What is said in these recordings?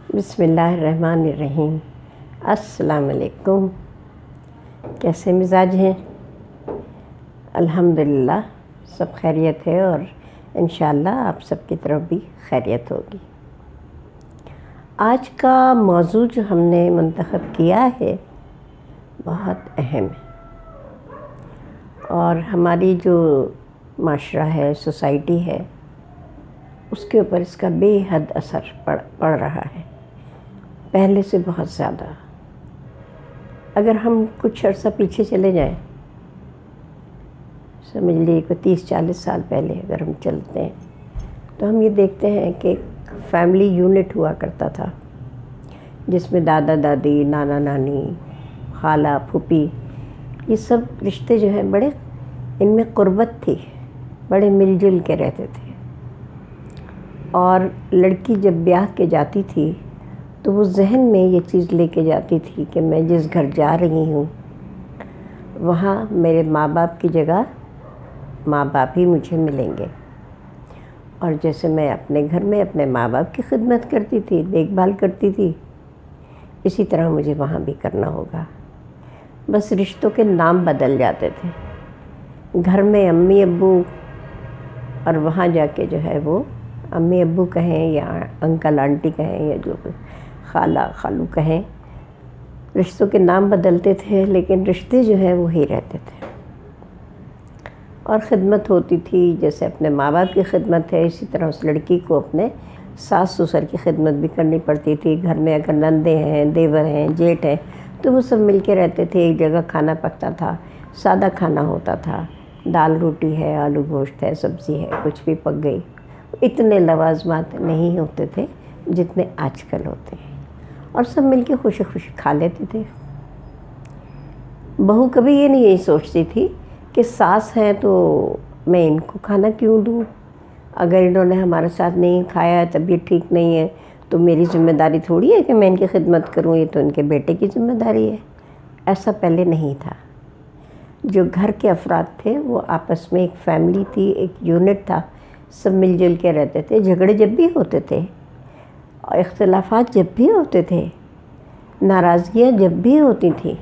بسم اللہ الرحمن الرحیم۔ السلام علیکم۔ کیسے مزاج ہیں؟ الحمدللہ سب خیریت ہے اور انشاءاللہ آپ سب کی طرف بھی خیریت ہوگی۔ آج کا موضوع جو ہم نے منتخب کیا ہے بہت اہم ہے اور ہماری جو معاشرہ ہے، سوسائٹی ہے، اس کے اوپر اس کا بے حد اثر پڑ رہا ہے، پہلے سے بہت زیادہ۔ اگر ہم کچھ عرصہ پیچھے چلے جائیں، سمجھ لیے کہ 30-40 سال پہلے اگر ہم چلتے ہیں تو ہم یہ دیکھتے ہیں کہ ایک فیملی یونٹ ہوا کرتا تھا جس میں دادا دادی، نانا نانی، خالہ پھوپھی، یہ سب رشتے جو ہیں بڑے، ان میں قربت تھی، بڑے مل جل کے رہتے تھے۔ اور لڑکی جب بیاہ کے جاتی تھی تو وہ ذہن میں یہ چیز لے کے جاتی تھی کہ میں جس گھر جا رہی ہوں وہاں میرے ماں باپ کی جگہ ماں باپ ہی مجھے ملیں گے، اور جیسے میں اپنے گھر میں اپنے ماں باپ کی خدمت کرتی تھی، دیکھ بھال کرتی تھی، اسی طرح مجھے وہاں بھی کرنا ہوگا۔ بس رشتوں کے نام بدل جاتے تھے، گھر میں امی ابو، اور وہاں جا کے جو ہے وہ امی ابو کہیں یا انکل آنٹی کہیں یا جو خالہ خالو کہیں، رشتوں کے نام بدلتے تھے لیکن رشتے جو ہیں وہی رہتے تھے، اور خدمت ہوتی تھی۔ جیسے اپنے ماں باپ کی خدمت ہے، اسی طرح اس لڑکی کو اپنے ساس سسر کی خدمت بھی کرنی پڑتی تھی۔ گھر میں اگر نندے ہیں، دیور ہیں، جیٹھ ہیں تو وہ سب مل کے رہتے تھے، ایک جگہ کھانا پکتا تھا، سادہ کھانا ہوتا تھا، دال روٹی ہے، آلو گوشت ہے، سبزی ہے، کچھ بھی پک گئی۔ اتنے لوازمات نہیں ہوتے تھے جتنے آج کل ہوتے ہیں، اور سب مل کے خوشی خوشی کھا لیتے تھے۔ بہو کبھی یہ نہیں سوچتی تھی کہ ساس ہیں تو میں ان کو کھانا کیوں دوں، اگر انہوں نے ہمارے ساتھ نہیں کھایا، طبیعت ٹھیک نہیں ہے تو میری ذمہ داری تھوڑی ہے کہ میں ان کی خدمت کروں، یہ تو ان کے بیٹے کی ذمہ داری ہے۔ ایسا پہلے نہیں تھا۔ جو گھر کے افراد تھے وہ آپس میں ایک فیملی تھی، ایک یونٹ تھا، سب مل جل کے رہتے تھے۔ جھگڑے جب بھی ہوتے تھے، اختلافات جب بھی ہوتے تھے، ناراضگیاں جب بھی ہوتی تھیں،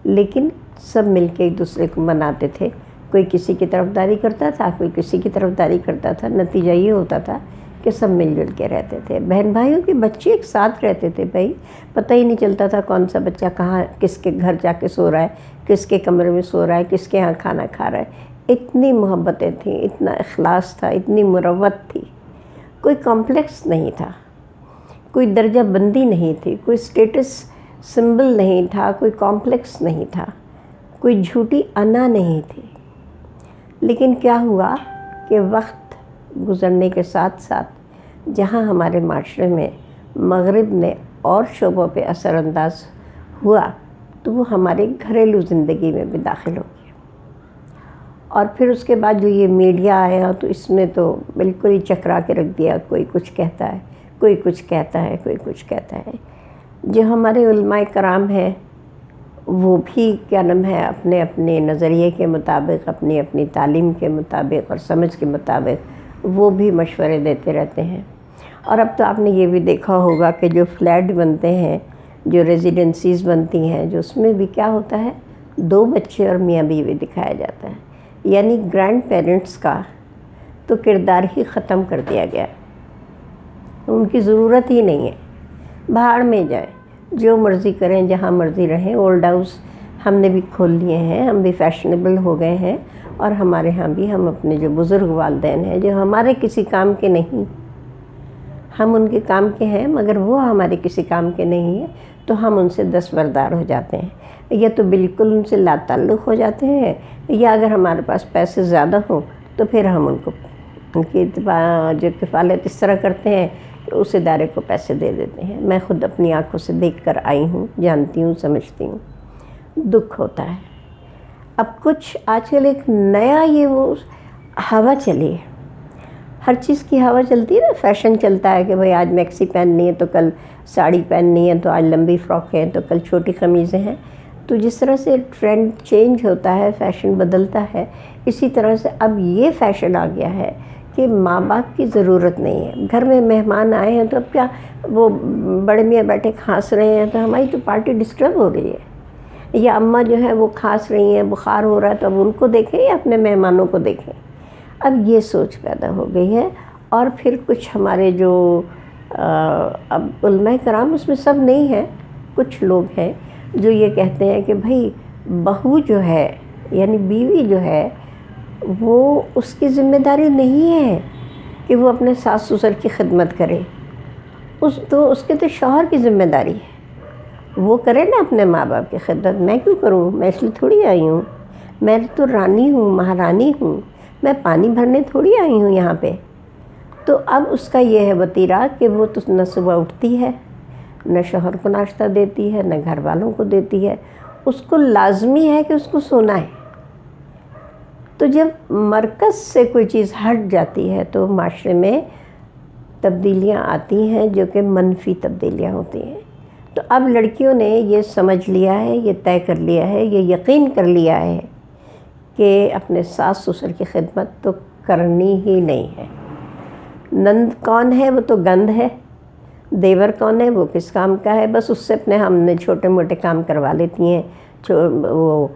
لیکن سب مل کے ایک دوسرے کو مناتے تھے۔ کوئی کسی کی طرفداری کرتا تھا، کوئی کسی کی طرفداری کرتا تھا، نتیجہ یہ ہوتا تھا کہ سب مل جل کے رہتے تھے۔ بہن بھائیوں کے بچے ایک ساتھ رہتے تھے، بھائی پتہ ہی نہیں چلتا تھا کون سا بچہ کہاں کس کے گھر جا کے سو رہا ہے، کس کے کمرے میں سو رہا ہے، کس کے ہاں کھانا کھا رہا ہے۔ اتنی محبتیں تھیں، اتنا اخلاص تھا، اتنی مروت تھی، کوئی کمپلیکس نہیں تھا، کوئی درجہ بندی نہیں تھی، کوئی سٹیٹس سمبل نہیں تھا، کوئی کمپلیکس نہیں تھا، کوئی جھوٹی انا نہیں تھی۔ لیکن کیا ہوا کہ وقت گزرنے کے ساتھ ساتھ جہاں ہمارے معاشرے میں مغرب نے اور شعبوں پہ اثر انداز ہوا تو وہ ہمارے گھریلو زندگی میں بھی داخل ہو گیا، اور پھر اس کے بعد جو یہ میڈیا آیا تو اس نے تو بالکل ہی چکرا کے رکھ دیا۔ کوئی کچھ کہتا ہے، کوئی کچھ کہتا ہے، کوئی کچھ کہتا ہے۔ جو ہمارے علماء کرام ہیں وہ بھی کیا نام ہے اپنے اپنے نظریے کے مطابق، اپنی اپنی تعلیم کے مطابق اور سمجھ کے مطابق وہ بھی مشورے دیتے رہتے ہیں۔ اور اب تو آپ نے یہ بھی دیکھا ہوگا کہ جو فلیٹ بنتے ہیں، جو ریزیڈنسیز بنتی ہیں، جو اس میں بھی کیا ہوتا ہے، 2 بچے اور میاں بیوی دکھایا جاتا ہے، یعنی گرینڈ پیرنٹس کا تو کردار ہی ختم کر دیا گیا، ان کی ضرورت ہی نہیں ہے۔ بھاڑ میں جائیں، جو مرضی کریں، جہاں مرضی رہیں۔ اولڈ ہاؤس ہم نے بھی کھول لیے ہیں، ہم بھی فیشنیبل ہو گئے ہیں، اور ہمارے ہاں بھی ہم اپنے جو بزرگ والدین ہیں جو ہمارے کسی کام کے نہیں، ہم ان کے کام کے ہیں مگر وہ ہمارے کسی کام کے نہیں ہیں، تو ہم ان سے دستبردار ہو جاتے ہیں، یا تو بالکل ان سے لا تعلق ہو جاتے ہیں، یا اگر ہمارے پاس پیسے زیادہ ہوں تو پھر ہم ان کی جو کفالت اس طرح کرتے ہیں کہ اس ادارے کو پیسے دے دیتے ہیں۔ میں خود اپنی آنکھوں سے دیکھ کر آئی ہوں، جانتی ہوں، سمجھتی ہوں، دکھ ہوتا ہے۔ اب کچھ آج کل ایک نیا یہ وہ ہوا چلی ہے، ہر چیز کی ہوا چلتی ہے نا، فیشن چلتا ہے کہ بھئی آج میکسی پہننی ہے تو کل ساڑی پہننی ہے، تو آج لمبی فراک ہے تو کل چھوٹی قمیضیں ہیں۔ تو جس طرح سے ٹرینڈ چینج ہوتا ہے، فیشن بدلتا ہے، اسی طرح سے اب یہ فیشن آ گیا ہے کہ ماں باپ کی ضرورت نہیں ہے. گھر میں مہمان آئے ہیں تو اب کیا وہ بڑے میاں بیٹھے کھانس رہے ہیں تو ہماری تو پارٹی ڈسٹرب ہو رہی ہے. یا اماں جو ہے وہ کھانس رہی ہیں، بخار ہو رہا ہے، تو اب ان کو دیکھیں یا اپنے مہمانوں کو دیکھیں. اب یہ سوچ پیدا ہو گئی ہے. اور پھر کچھ ہمارے جو اب علماء کرام اس میں سب نہیں ہیں، کچھ لوگ ہیں جو یہ کہتے ہیں کہ بھائی بہو جو ہے یعنی بیوی جو ہے وہ اس کی ذمہ داری نہیں ہے کہ وہ اپنے ساس سسر کی خدمت کرے. اس کے تو شوہر کی ذمہ داری ہے، وہ کرے نا اپنے ماں باپ کی خدمت. میں کیوں کروں؟ میں اس لیے تھوڑی آئی ہوں، میں تو رانی ہوں، مہارانی ہوں، میں پانی بھرنے تھوڑی آئی ہوں یہاں پہ. تو اب اس کا یہ ہے وتیرہ کہ وہ تو نہ صبح اٹھتی ہے، نہ شوہر کو ناشتہ دیتی ہے، نہ گھر والوں کو دیتی ہے. اس کو لازمی ہے کہ اس کو سونا ہے. تو جب مرکز سے کوئی چیز ہٹ جاتی ہے تو معاشرے میں تبدیلیاں آتی ہیں جو کہ منفی تبدیلیاں ہوتی ہیں. تو اب لڑکیوں نے یہ سمجھ لیا ہے، یہ طے کر لیا ہے، یہ یقین کر لیا ہے کہ اپنے ساس سسر کی خدمت تو کرنی ہی نہیں ہے. نند کون ہے؟ وہ تو گند ہے. دیور کون ہے؟ وہ کس کام کا ہے؟ بس اس سے اپنے ہم نے چھوٹے موٹے کام کروا لیتی ہیں. وہ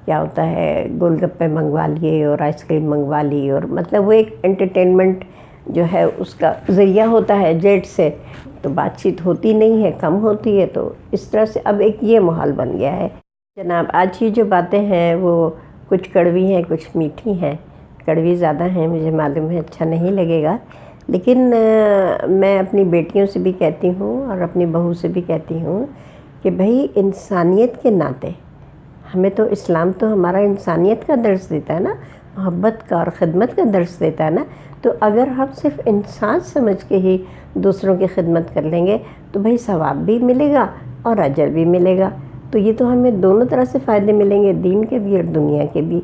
کیا ہوتا ہے، گول گپے منگوا لیے اور آئس کریم منگوا لی، اور مطلب وہ ایک انٹرٹینمنٹ جو ہے اس کا ذریعہ ہوتا ہے. جیٹ سے تو بات چیت ہوتی نہیں ہے، کم ہوتی ہے. تو اس طرح سے اب ایک یہ ماحول بن گیا ہے. جناب آج کی جو باتیں ہیں وہ کچھ کڑوی ہیں، کچھ میٹھی ہیں. کڑوی زیادہ ہیں، مجھے معلوم ہے، اچھا نہیں لگے گا، لیکن میں اپنی بیٹیوں سے بھی کہتی ہوں اور اپنی بہو سے بھی کہتی ہوں کہ بھائی انسانیت کے ناطے ہمیں تو اسلام تو ہمارا انسانیت کا درس دیتا ہے نا، محبت کا اور خدمت کا درس دیتا ہے نا. تو اگر ہم صرف انسان سمجھ کے ہی دوسروں کی خدمت کر لیں گے تو بھائی ثواب بھی ملے گا اور اجر بھی ملے گا. تو یہ تو ہمیں دونوں طرح سے فائدے ملیں گے، دین کے بھی اور دنیا کے بھی،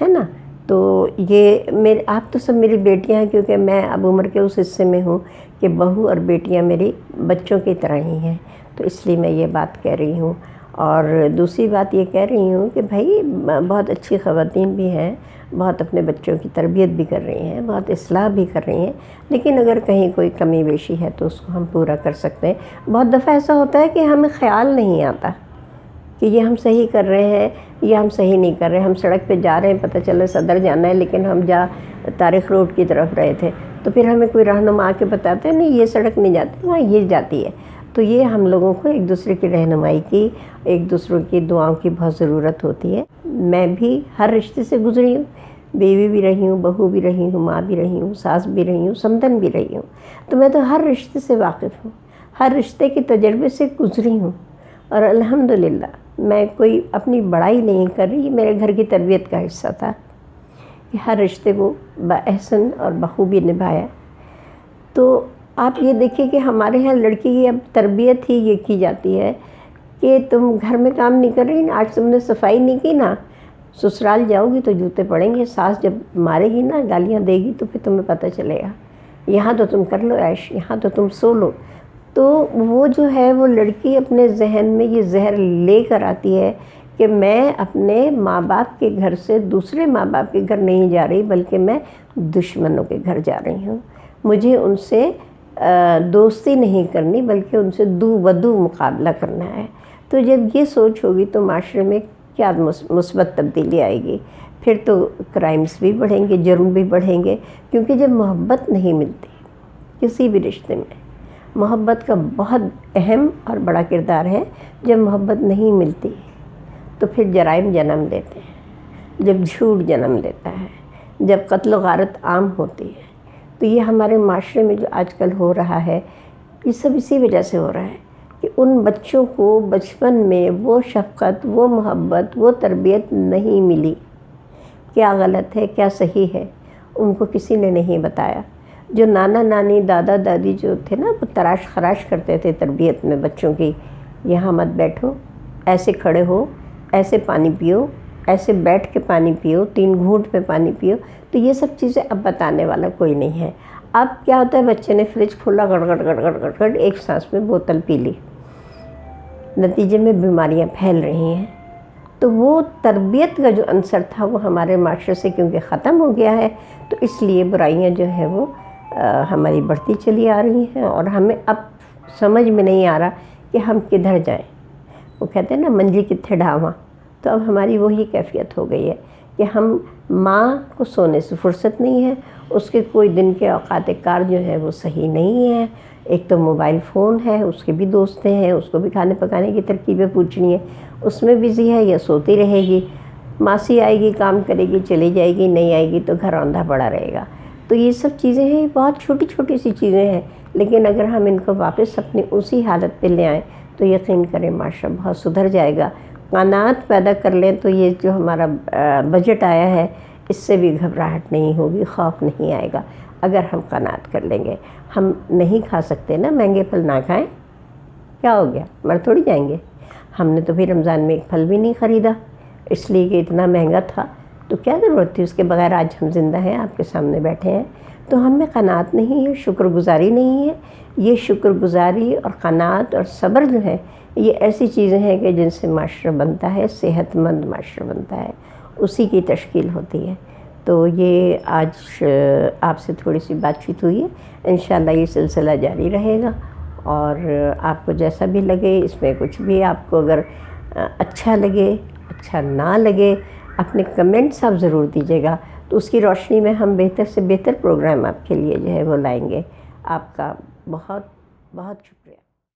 ہے نا. تو یہ آپ تو سب میری بیٹیاں ہیں، کیونکہ میں اب عمر کے اس حصے میں ہوں کہ بہو اور بیٹیاں میری بچوں کی طرح ہی ہیں. تو اس لیے میں یہ بات کہہ رہی ہوں. اور دوسری بات یہ کہہ رہی ہوں کہ بھائی بہت اچھی خواتین بھی ہیں، بہت اپنے بچوں کی تربیت بھی کر رہی ہیں، بہت اصلاح بھی کر رہی ہیں، لیکن اگر کہیں کوئی کمی بیشی ہے تو اس کو ہم پورا کر سکتے ہیں. بہت دفعہ ایسا ہوتا ہے کہ ہمیں خیال نہیں آتا کہ یہ ہم صحیح کر رہے ہیں یا ہم صحیح نہیں کر رہے. ہم سڑک پہ جا رہے ہیں، پتہ چلا صدر جانا ہے، لیکن ہم طارق روڈ کی طرف رہے تھے. تو پھر ہمیں کوئی رہنما آ کے بتاتے ہیں نہیں یہ سڑک نہیں جاتی، وہاں یہ جاتی ہے. تو یہ ہم لوگوں کو ایک دوسرے کی رہنمائی کی، ایک دوسروں کی دعاؤں کی بہت ضرورت ہوتی ہے. میں بھی ہر رشتے سے گزری ہوں، بیوی بھی رہی ہوں، بہو بھی رہی ہوں، ماں بھی رہی ہوں، ساس بھی رہی ہوں، سمدن بھی رہی ہوں. تو میں تو ہر رشتے سے واقف ہوں، ہر رشتے کے تجربے سے گزری ہوں. اور الحمدللہ میں کوئی اپنی بڑائی نہیں کر رہی، میرے گھر کی تربیت کا حصہ تھا کہ ہر رشتے کو بحسن اور بخوبی نبھایا. تو آپ یہ دیکھیں کہ ہمارے یہاں لڑکی کی اب تربیت ہی یہ کی جاتی ہے کہ تم گھر میں کام نہیں کر رہی، آج تم نے صفائی نہیں کی نا، سسرال جاؤ گی تو جوتے پڑیں گے، ساس جب مارے گی نا، گالیاں دے گی تو پھر تمہیں پتہ چلے گا. یہاں تو تم کر لو عیش، یہاں تو تم سو لو. تو وہ جو ہے وہ لڑکی اپنے ذہن میں یہ زہر لے کر آتی ہے کہ میں اپنے ماں باپ کے گھر سے دوسرے ماں باپ کے گھر نہیں جا رہی، بلکہ میں دشمنوں کے گھر جا رہی ہوں. مجھے ان سے دوستی نہیں کرنی، بلکہ ان سے دو بدو مقابلہ کرنا ہے. تو جب یہ سوچ ہوگی تو معاشرے میں کیا مثبت تبدیلی آئے گی. پھر تو کرائمز بھی بڑھیں گے، جرم بھی بڑھیں گے. کیونکہ جب محبت نہیں ملتی کسی بھی رشتے میں، محبت کا بہت اہم اور بڑا کردار ہے. جب محبت نہیں ملتی تو پھر جرائم جنم لیتے ہیں، جب جھوٹ جنم لیتا ہے، جب قتل و غارت عام ہوتی ہے. تو یہ ہمارے معاشرے میں جو آج کل ہو رہا ہے یہ سب اسی وجہ سے ہو رہا ہے کہ ان بچوں کو بچپن میں وہ شفقت، وہ محبت، وہ تربیت نہیں ملی. کیا غلط ہے، کیا صحیح ہے، ان کو کسی نے نہیں بتایا. جو نانا نانی، دادا دادی جو تھے نا، وہ تراش خراش کرتے تھے تربیت میں بچوں کی. یہاں مت بیٹھو، ایسے کھڑے ہو، ایسے پانی پیو، ایسے بیٹھ کے پانی پیو، 3 گھونٹ میں پانی پیو. تو یہ سب چیزیں اب بتانے والا کوئی نہیں ہے. اب کیا ہوتا ہے، بچے نے فریج کھولا، گڑ گڑ گڑ گڑ گڑ گڑ ایک سانس میں بوتل پی لی، نتیجے میں بیماریاں پھیل رہی ہیں. تو وہ تربیت کا جو عنصر تھا وہ ہمارے معاشرے سے کیونکہ ختم ہو گیا ہے، تو اس لیے برائیاں جو ہے وہ ہماری بڑھتی چلی آ رہی ہیں، اور ہمیں اب سمجھ میں نہیں آ رہا کہ ہم کدھر جائیں۔ وہ کہتے ہیں نا منجی کتھے ڈھاواں، تو اب ہماری وہی کیفیت ہو گئی ہے کہ ہم ماں کو سونے سے فرصت نہیں ہے، اس کے کوئی دن کے اوقات کار جو ہے وہ صحیح نہیں ہے۔ ایک تو موبائل فون ہے، اس کے بھی دوستیں ہیں، اس کو بھی کھانے پکانے کی ترکیبیں پوچھنی ہے، اس میں بزی ہے یا سوتی رہے گی۔ ماسی آئے گی، کام کرے گی، چلی جائے گی، نہیں آئے گی تو گھر اوندھا پڑا رہے گا۔ تو یہ سب چیزیں ہیں، بہت چھوٹی چھوٹی سی چیزیں ہیں، لیکن اگر ہم ان کو واپس اپنی اسی حالت پہ لے آئیں تو یقین کریں معاشرہ بہت سدھر جائے گا۔ قناعت پیدا کر لیں تو یہ جو ہمارا بجٹ آیا ہے اس سے بھی گھبراہٹ نہیں ہوگی، خوف نہیں آئے گا اگر ہم قناعت کر لیں گے۔ ہم نہیں کھا سکتے نا مہنگے پھل، نہ کھائیں، کیا ہو گیا، مر تھوڑی جائیں گے۔ ہم نے تو پھر رمضان میں ایک پھل بھی نہیں خریدا، اس لیے کہ اتنا مہنگا تھا، تو کیا ضرورت تھی اس کے بغیر آج ہم زندہ ہیں، آپ کے سامنے بیٹھے ہیں۔ تو ہم میں قناعت نہیں ہے، شکر گزاری نہیں ہے۔ یہ شکر گزاری اور قناعت اور صبر جو ہے، یہ ایسی چیزیں ہیں کہ جن سے معاشرہ بنتا ہے، صحت مند معاشرہ بنتا ہے، اسی کی تشکیل ہوتی ہے۔ تو یہ آج آپ سے تھوڑی سی بات چیت ہوئی ہے، انشاءاللہ یہ سلسلہ جاری رہے گا، اور آپ کو جیسا بھی لگے، اس میں کچھ بھی آپ کو اگر اچھا لگے، اچھا نہ لگے، اپنے کمنٹس آپ ضرور دیجیے گا، تو اس کی روشنی میں ہم بہتر سے بہتر پروگرام آپ کے لیے جو ہے وہ لائیں گے۔ آپ کا بہت بہت شکریہ۔